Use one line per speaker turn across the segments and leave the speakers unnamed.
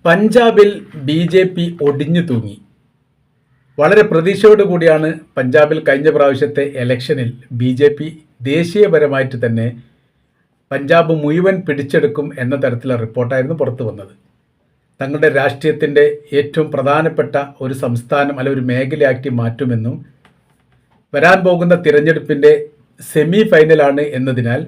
പഞ്ചാബിൽ BJP ഒടിഞ്ഞു തൂങ്ങി. വളരെ പ്രതീക്ഷയോടുകൂടിയാണ് പഞ്ചാബിൽ കഴിഞ്ഞ പ്രാവശ്യത്തെ ഇലക്ഷനിൽ BJP ദേശീയപരമായിട്ട് തന്നെ പഞ്ചാബ് മുഴുവൻ പിടിച്ചെടുക്കും എന്ന തരത്തിലുള്ള റിപ്പോർട്ടായിരുന്നു പുറത്തു വന്നത്. തങ്ങളുടെ രാഷ്ട്രീയത്തിൻ്റെ ഏറ്റവും പ്രധാനപ്പെട്ട ഒരു സംസ്ഥാനം അല്ല ഒരു മേഖലയാക്കി മാറ്റുമെന്നും വരാൻ പോകുന്ന തിരഞ്ഞെടുപ്പിൻ്റെ സെമി ഫൈനലാണ് എന്നതിനാൽ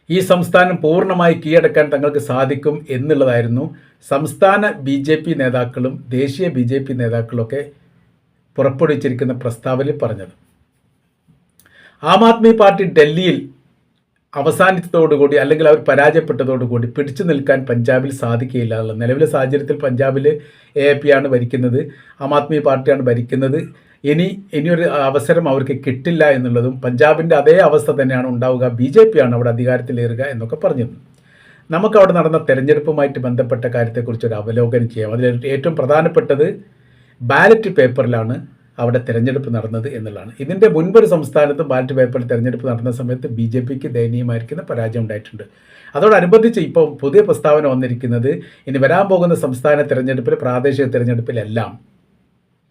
ഈ സംസ്ഥാനം പൂർണ്ണമായി കീഴടക്കാൻ തങ്ങൾക്ക് സാധിക്കും എന്നുള്ളതായിരുന്നു സംസ്ഥാന BJP നേതാക്കളും ദേശീയ BJP നേതാക്കളൊക്കെ പുറപ്പെടുവിച്ചിരിക്കുന്ന പ്രസ്താവനയിൽ പറഞ്ഞത്. ആം ആദ്മി പാർട്ടി ഡൽഹിയിൽ അവസാനിച്ചതോടുകൂടി അല്ലെങ്കിൽ അവർ പരാജയപ്പെട്ടതോടുകൂടി പിടിച്ചു നിൽക്കാൻ പഞ്ചാബിൽ സാധിക്കുകയില്ല എന്നുള്ള നിലവിലെ സാഹചര്യത്തിൽ പഞ്ചാബിൽ AAP ആണ് ഭരിക്കുന്നത്, ആം ആദ്മി പാർട്ടിയാണ് ഭരിക്കുന്നത്. ഇനിയൊരു അവസരം അവർക്ക് കിട്ടില്ല എന്നുള്ളതും പഞ്ചാബിൻ്റെ അതേ അവസ്ഥ തന്നെയാണ് ഉണ്ടാവുക, BJP ആണ് അവിടെ അധികാരത്തിലേറുക എന്നൊക്കെ പറഞ്ഞിരുന്നു. നമുക്ക് അവിടെ നടന്ന തെരഞ്ഞെടുപ്പുമായിട്ട് ബന്ധപ്പെട്ട കാര്യത്തെക്കുറിച്ച് ഒരു അവലോകനം ചെയ്യാം. അതിൽ ഏറ്റവും പ്രധാനപ്പെട്ടത് ബാലറ്റ് പേപ്പറിലാണ് അവിടെ തിരഞ്ഞെടുപ്പ് നടന്നത് എന്നുള്ളതാണ്. ഇതിൻ്റെ മുൻപൊരു സംസ്ഥാനത്ത് ബാലറ്റ് പേപ്പറിൽ തിരഞ്ഞെടുപ്പ് നടന്ന സമയത്ത് BJPക്ക് ദയനീയമായിരിക്കുന്ന പരാജയം ഉണ്ടായിട്ടുണ്ട്. അതോടനുബന്ധിച്ച് ഇപ്പോൾ പുതിയ പ്രസ്താവന വന്നിരിക്കുന്നത് ഇനി വരാൻ പോകുന്ന സംസ്ഥാന തിരഞ്ഞെടുപ്പിൽ പ്രാദേശിക തിരഞ്ഞെടുപ്പിലെല്ലാം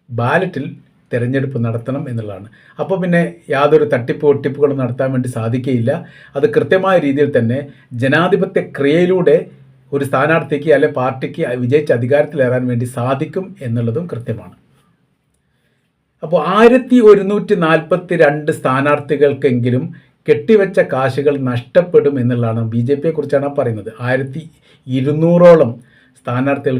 ബാലറ്റിൽ തിരഞ്ഞെടുപ്പ് നടത്തണം എന്നുള്ളതാണ്. അപ്പോൾ പിന്നെ യാതൊരു ഒട്ടിപ്പുകളും നടത്താൻ വേണ്ടി സാധിക്കുകയില്ല. അത് കൃത്യമായ രീതിയിൽ തന്നെ ജനാധിപത്യ ക്രിയയിലൂടെ ഒരു സ്ഥാനാർത്ഥിക്ക് അല്ലെ പാർട്ടിക്ക് വിജയിച്ച് അധികാരത്തിലേറാൻ വേണ്ടി സാധിക്കും എന്നുള്ളതും കൃത്യമാണ്. അപ്പോൾ 1142 സ്ഥാനാർത്ഥികൾക്കെങ്കിലും കെട്ടിവെച്ച കാശുകൾ നഷ്ടപ്പെടും എന്നുള്ളതാണ് BJPയെ കുറിച്ചാണ് പറയുന്നത്. 1200ഓളം സ്ഥാനാർത്ഥികൾ